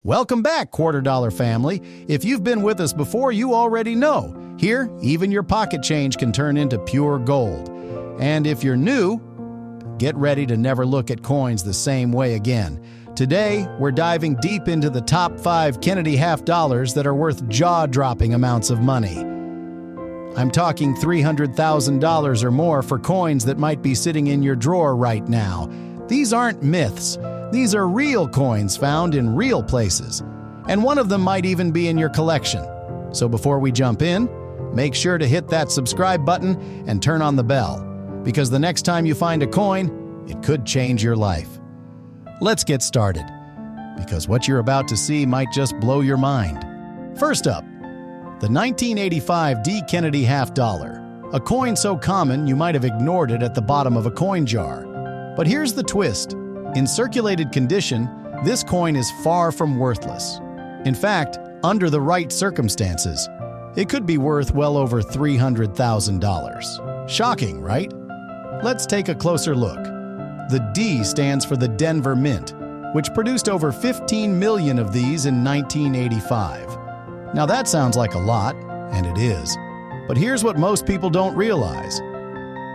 Welcome back, Quarter Dollar family. If you've been with us before, you already know. Here, even your pocket change can turn into pure gold. And if you're new, get ready to never look at coins the same way again. Today, we're diving deep into the top 5 Kennedy half dollars that are worth jaw-dropping amounts of money. I'm talking $300,000 or more for coins that might be sitting in your drawer right now. These aren't myths. These are real coins found in real places. And one of them might even be in your collection. So before we jump in, make sure to hit that subscribe button and turn on the bell, because the next time you find a coin, it could change your life. Let's get started, because what you're about to see might just blow your mind. First up, the 1985 D. Kennedy half dollar, a coin so common you might have ignored it at the bottom of a coin jar. But here's the twist. In circulated condition, this coin is far from worthless. In fact, under the right circumstances, it could be worth well over $300,000. Shocking, right? Let's take a closer look. The D stands for the Denver Mint, which produced over 15 million of these in 1985. Now that sounds like a lot, and it is. But here's what most people don't realize.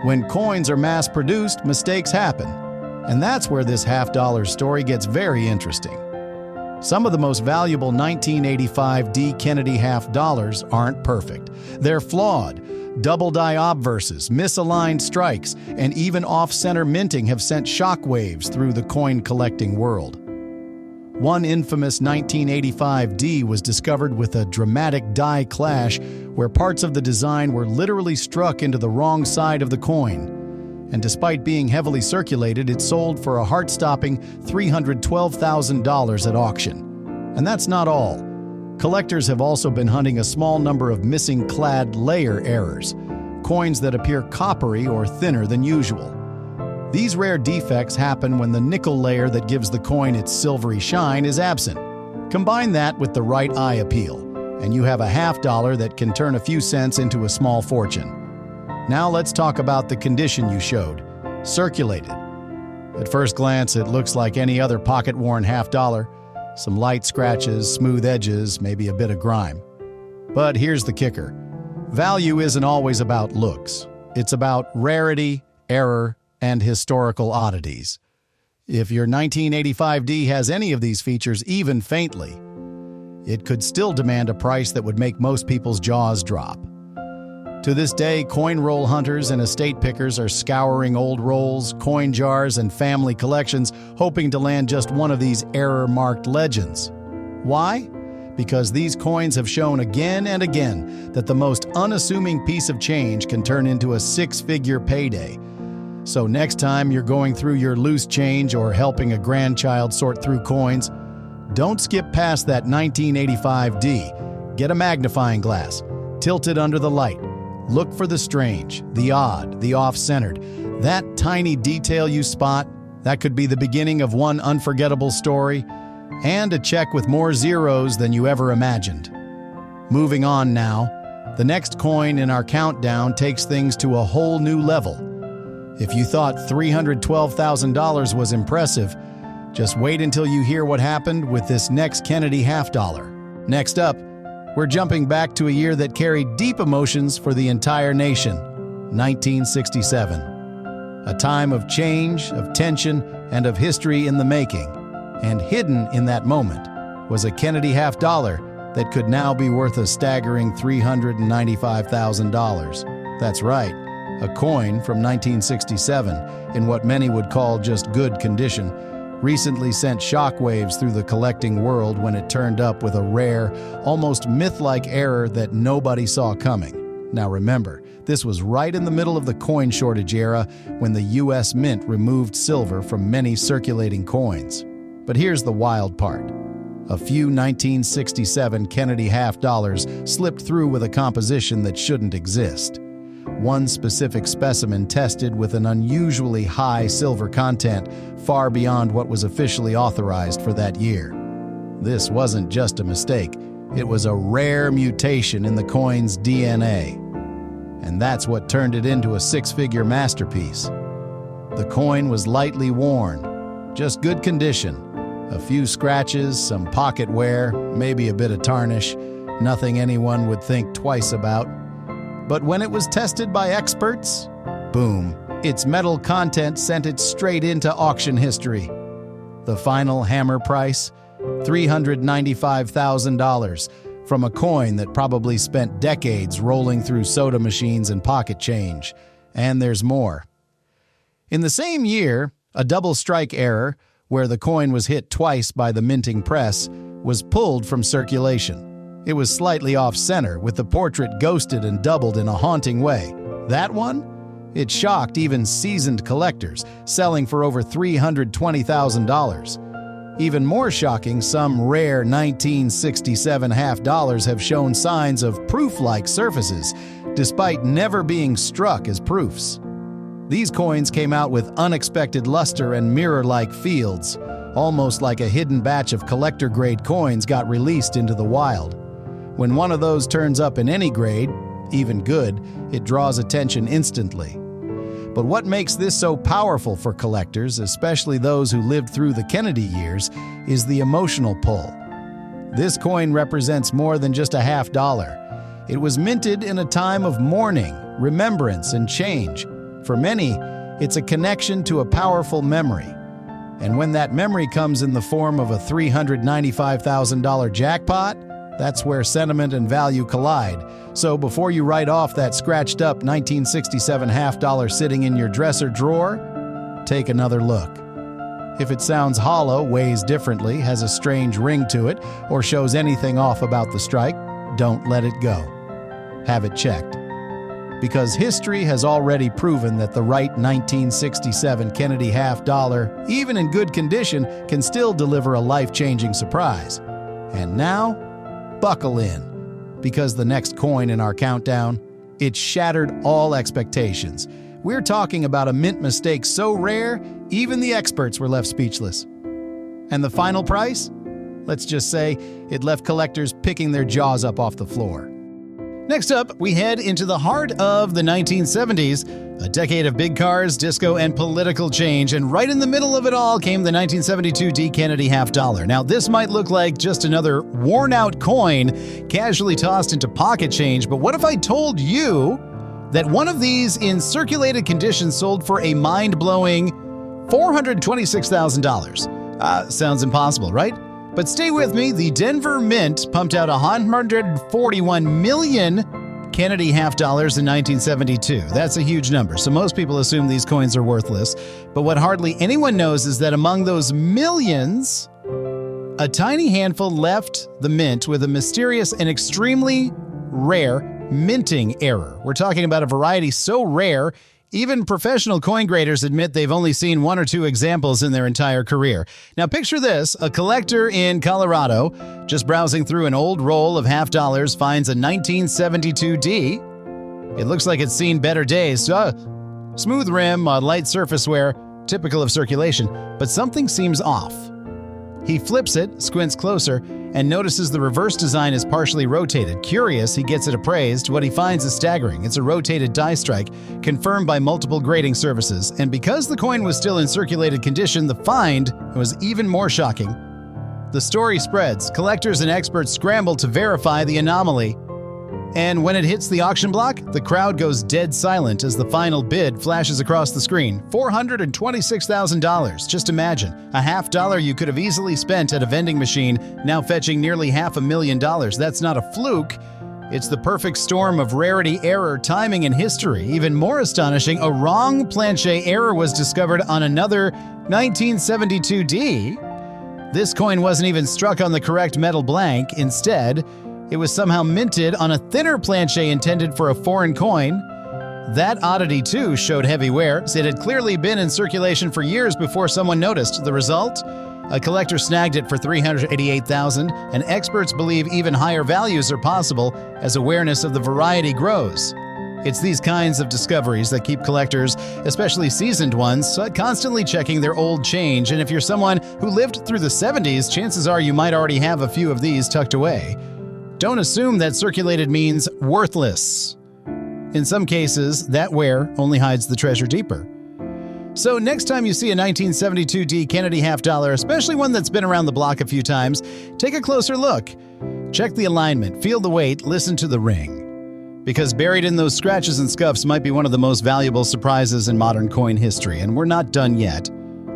When coins are mass-produced, mistakes happen. And that's where this half-dollar story gets very interesting. Some of the most valuable 1985 D. Kennedy half dollars aren't perfect. They're flawed. Double-die obverses, misaligned strikes, and even off-center minting have sent shockwaves through the coin-collecting world. One infamous 1985 D was discovered with a dramatic die clash where parts of the design were literally struck into the wrong side of the coin. And despite being heavily circulated, it sold for a heart-stopping $312,000 at auction. And that's not all. Collectors have also been hunting a small number of missing clad layer errors, coins that appear coppery or thinner than usual. These rare defects happen when the nickel layer that gives the coin its silvery shine is absent. Combine that with the right eye appeal, and you have a half dollar that can turn a few cents into a small fortune. Now let's talk about the condition you showed, circulated. At first glance, it looks like any other pocket-worn half dollar. Some light scratches, smooth edges, maybe a bit of grime. But here's the kicker. Value isn't always about looks. It's about rarity, error, and historical oddities. If your 1985 D has any of these features even faintly, it could still demand a price that would make most people's jaws drop. To this day, coin roll hunters and estate pickers are scouring old rolls, coin jars, and family collections, hoping to land just one of these error-marked legends. Why? Because these coins have shown again and again that the most unassuming piece of change can turn into a 6-figure payday. So next time you're going through your loose change or helping a grandchild sort through coins, don't skip past that 1985 D. Get a magnifying glass, tilt it under the light. Look for the strange, the odd, the off-centered. That tiny detail you spot, that could be the beginning of one unforgettable story, and a check with more zeros than you ever imagined. Moving on now, the next coin in our countdown takes things to a whole new level. If you thought $312,000 was impressive, just wait until you hear what happened with this next Kennedy half dollar. Next up, we're jumping back to a year that carried deep emotions for the entire nation, 1967. A time of change, of tension, and of history in the making. And hidden in that moment was a Kennedy half dollar that could now be worth a staggering $395,000. That's right, a coin from 1967, in what many would call just good condition, recently sent shockwaves through the collecting world when it turned up with a rare, almost myth-like error that nobody saw coming. Now remember, this was right in the middle of the coin shortage era when the U.S. Mint removed silver from many circulating coins. But here's the wild part. A few 1967 Kennedy half dollars slipped through with a composition that shouldn't exist. One specific specimen tested with an unusually high silver content, far beyond what was officially authorized for that year. This wasn't just a mistake, it was a rare mutation in the coin's DNA. And that's what turned it into a 6-figure masterpiece. The coin was lightly worn, just good condition, A few scratches, some pocket wear, maybe a bit of tarnish. Nothing anyone would think twice about. But when it was tested by experts, boom, its metal content sent it straight into auction history. The final hammer price? $395,000 from a coin that probably spent decades rolling through soda machines and pocket change. And there's more. In the same year, a double strike error, where the coin was hit twice by the minting press, was pulled from circulation. It was slightly off-center, with the portrait ghosted and doubled in a haunting way. That one? It shocked even seasoned collectors, selling for over $320,000. Even more shocking, some rare 1967 half dollars have shown signs of proof-like surfaces, despite never being struck as proofs. These coins came out with unexpected luster and mirror-like fields, almost like a hidden batch of collector-grade coins got released into the wild. When one of those turns up in any grade, even good, it draws attention instantly. But what makes this so powerful for collectors, especially those who lived through the Kennedy years, is the emotional pull. This coin represents more than just a half dollar. It was minted in a time of mourning, remembrance, and change. For many, it's a connection to a powerful memory. And when that memory comes in the form of a $395,000 jackpot, that's where sentiment and value collide. So before you write off that scratched up 1967 half dollar sitting in your dresser drawer, take another look. If it sounds hollow, weighs differently, has a strange ring to it, or shows anything off about the strike, don't let it go. Have it checked. Because history has already proven that the right 1967 Kennedy half dollar, even in good condition, can still deliver a life-changing surprise. And now, buckle in, because the next coin in our countdown, it shattered all expectations. We're talking about a mint mistake so rare, even the experts were left speechless. And the final price? Let's just say it left collectors picking their jaws up off the floor. Next up, we head into the heart of the 1970s, a decade of big cars, disco, and political change, and right in the middle of it all came the 1972 D. Kennedy half dollar. Now, this might look like just another worn-out coin casually tossed into pocket change, but what if I told you that one of these in circulated condition sold for a mind-blowing $426,000? Sounds impossible, right? But stay with me, the Denver Mint pumped out 141 million Kennedy half dollars in 1972. That's a huge number, so most people assume these coins are worthless. But what hardly anyone knows is that among those millions, a tiny handful left the mint with a mysterious and extremely rare minting error. We're talking about a variety so rare, even professional coin graders admit they've only seen one or two examples in their entire career. Now picture this, a collector in Colorado, just browsing through an old roll of half dollars, finds a 1972 D. It looks like it's seen better days. Smooth rim, light surface wear, typical of circulation, but something seems off. He flips it, squints closer, and notices the reverse design is partially rotated. Curious, he gets it appraised. What he finds is staggering. It's a rotated die strike, confirmed by multiple grading services. And because the coin was still in circulated condition, the find was even more shocking. The story spreads. Collectors and experts scramble to verify the anomaly. And when it hits the auction block, the crowd goes dead silent as the final bid flashes across the screen. $426,000. Just imagine, a half dollar you could have easily spent at a vending machine, now fetching nearly $500,000. That's not a fluke. It's the perfect storm of rarity, error, timing, and history. Even more astonishing, a wrong planche error was discovered on another 1972 D. This coin wasn't even struck on the correct metal blank. Instead, it was somehow minted on a thinner planche intended for a foreign coin. That oddity, too, showed heavy wear. It had clearly been in circulation for years before someone noticed. The result? A collector snagged it for $388,000, and experts believe even higher values are possible as awareness of the variety grows. It's these kinds of discoveries that keep collectors, especially seasoned ones, constantly checking their old change. And if you're someone who lived through the 70s, chances are you might already have a few of these tucked away. Don't assume that circulated means worthless. In some cases, that wear only hides the treasure deeper. So next time you see a 1972D Kennedy half dollar, especially one that's been around the block a few times, take a closer look. Check the alignment, feel the weight, listen to the ring. Because buried in those scratches and scuffs might be one of the most valuable surprises in modern coin history, and we're not done yet.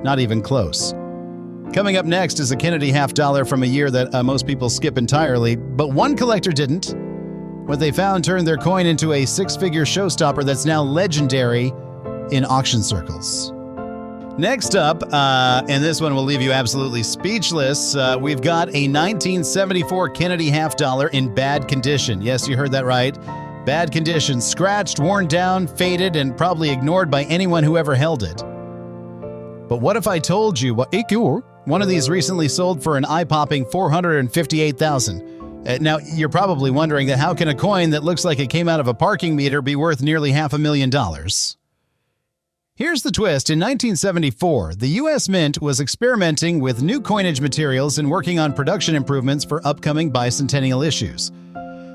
Not even close. Coming up next is a Kennedy half dollar from a year that most people skip entirely, but one collector didn't. What they found turned their coin into a six-figure showstopper that's now legendary in auction circles. Next up, and this one will leave you absolutely speechless, we've got a 1974 Kennedy half dollar in bad condition. Yes, you heard that right. Bad condition, scratched, worn down, faded, and probably ignored by anyone who ever held it. But what if I told you one of these recently sold for an eye-popping $458,000? Now, you're probably wondering that how can a coin that looks like it came out of a parking meter be worth nearly $500,000? Here's the twist. In 1974, the U.S. Mint was experimenting with new coinage materials and working on production improvements for upcoming bicentennial issues.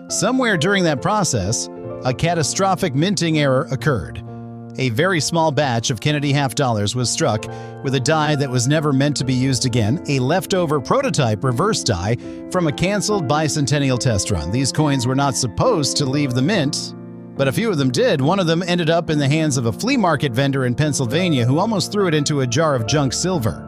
Somewhere during that process, a catastrophic minting error occurred. A very small batch of Kennedy half dollars was struck with a die that was never meant to be used again, a leftover prototype reverse die from a canceled bicentennial test run. These coins were not supposed to leave the mint, but a few of them did. One of them ended up in the hands of a flea market vendor in Pennsylvania who almost threw it into a jar of junk silver.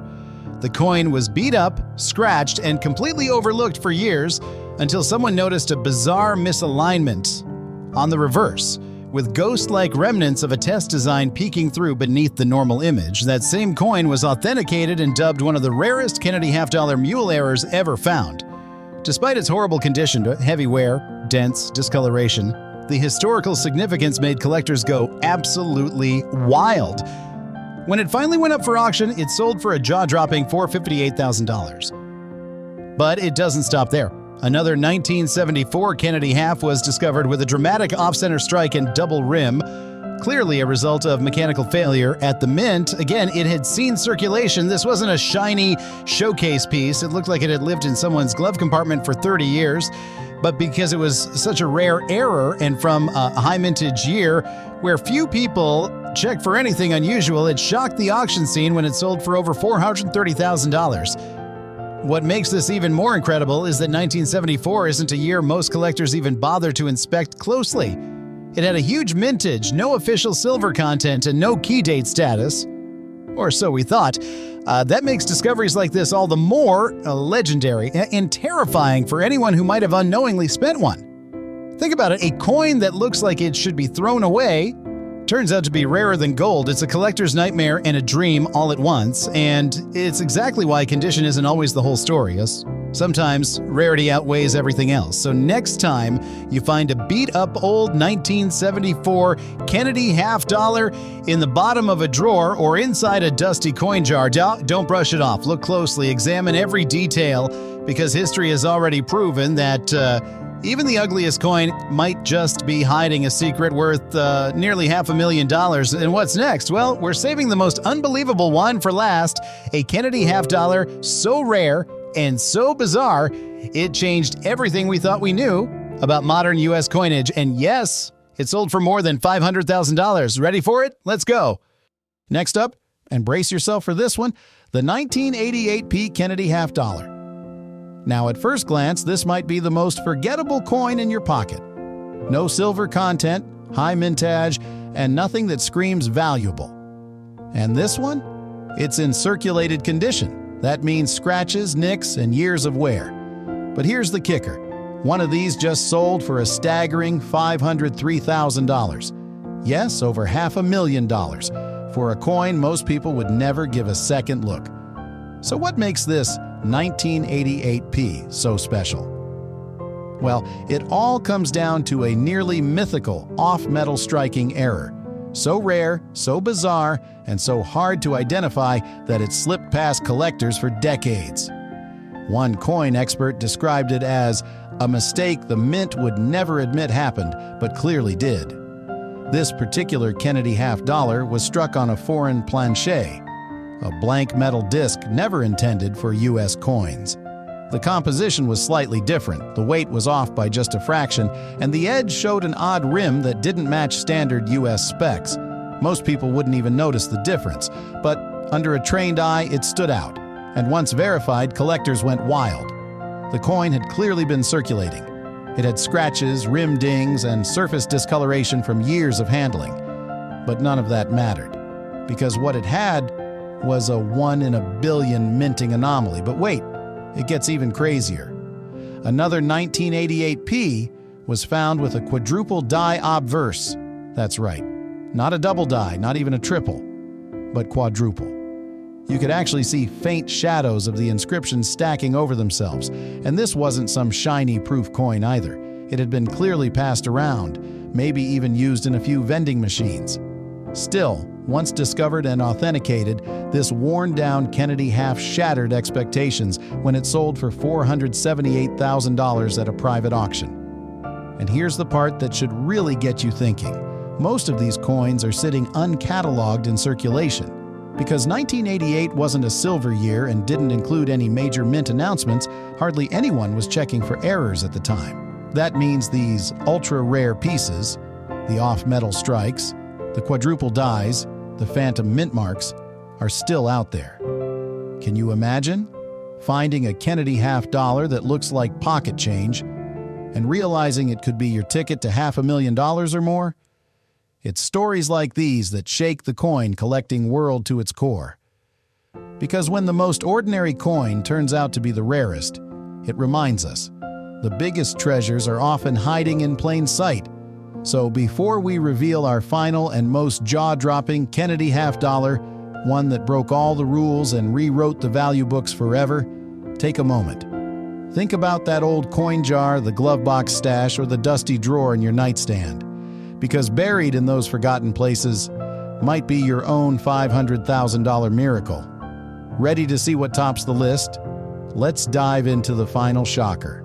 The coin was beat up, scratched, and completely overlooked for years until someone noticed a bizarre misalignment on the reverse, with ghost-like remnants of a test design peeking through beneath the normal image. That same coin was authenticated and dubbed one of the rarest Kennedy half dollar mule errors ever found. Despite its horrible condition, heavy wear, dents, discoloration, the historical significance made collectors go absolutely wild. When it finally went up for auction, it sold for a jaw-dropping $458,000. But it doesn't stop there. Another 1974 Kennedy half was discovered with a dramatic off-center strike and double rim, clearly a result of mechanical failure at the mint. Again, it had seen circulation. This wasn't a shiny showcase piece. It looked like it had lived in someone's glove compartment for 30 years. But because it was such a rare error and from a high mintage year where few people check for anything unusual, it shocked the auction scene when it sold for over $430,000. What makes this even more incredible is that 1974 isn't a year most collectors even bother to inspect closely. It had a huge mintage, no official silver content, and no key date status. Or so we thought. That makes discoveries like this all the more legendary and terrifying for anyone who might have unknowingly spent one. Think about it, a coin that looks like it should be thrown away turns out to be rarer than gold. It's a collector's nightmare and a dream all at once, and it's exactly why condition isn't always the whole story. Sometimes rarity outweighs everything else. So next time you find a beat-up old 1974 Kennedy half dollar in the bottom of a drawer or inside a dusty coin jar, don't brush it off. Look closely, examine every detail, because history has already proven that even the ugliest coin might just be hiding a secret worth nearly $500,000. And what's next? Well, we're saving the most unbelievable one for last, a Kennedy half dollar so rare and so bizarre, it changed everything we thought we knew about modern U.S. coinage. And yes, it sold for more than $500,000. Ready for it? Let's go. Next up, and brace yourself for this one, the 1988 Kennedy half dollar. Now, at first glance, this might be the most forgettable coin in your pocket. No silver content, high mintage, and nothing that screams valuable. And this one? It's in circulated condition. That means scratches, nicks, and years of wear. But here's the kicker. One of these just sold for a staggering $503,000. Yes, over $500,000 for a coin most people would never give a second look. So what makes this 1988p so special? Well, it all comes down to a nearly mythical off-metal striking error. So rare, so bizarre, and so hard to identify that it slipped past collectors for decades. One coin expert described it as a mistake the mint would never admit happened, but clearly did. This particular Kennedy half dollar was struck on a foreign planchet, a blank metal disc never intended for U.S. coins. The composition was slightly different, the weight was off by just a fraction, and the edge showed an odd rim that didn't match standard U.S. specs. Most people wouldn't even notice the difference, but under a trained eye, it stood out. And once verified, collectors went wild. The coin had clearly been circulating. It had scratches, rim dings, and surface discoloration from years of handling. But none of that mattered, because what it had was a 1 in a billion minting anomaly. But wait, it gets even crazier. Another 1988p was found with a quadruple die obverse. That's right, not a double die, not even a triple, but quadruple. You could actually see faint shadows of the inscriptions stacking over themselves, and this wasn't some shiny proof coin either. It had been clearly passed around, maybe even used in a few vending machines. Still, once discovered and authenticated, this worn-down Kennedy half shattered expectations when it sold for $478,000 at a private auction. And here's the part that should really get you thinking. Most of these coins are sitting uncatalogued in circulation. Because 1988 wasn't a silver year and didn't include any major mint announcements, hardly anyone was checking for errors at the time. That means these ultra-rare pieces, the off-metal strikes, the quadruple dies, the phantom mint marks, are still out there. Can you imagine finding a Kennedy half dollar that looks like pocket change and realizing it could be your ticket to $500,000 or more? It's stories like these that shake the coin collecting world to its core. Because when the most ordinary coin turns out to be the rarest, it reminds us the biggest treasures are often hiding in plain sight. So before we reveal our final and most jaw-dropping Kennedy half dollar, one that broke all the rules and rewrote the value books forever, take a moment. Think about that old coin jar, the glove box stash, or the dusty drawer in your nightstand. Because buried in those forgotten places might be your own $500,000 miracle. Ready to see what tops the list? Let's dive into the final shocker.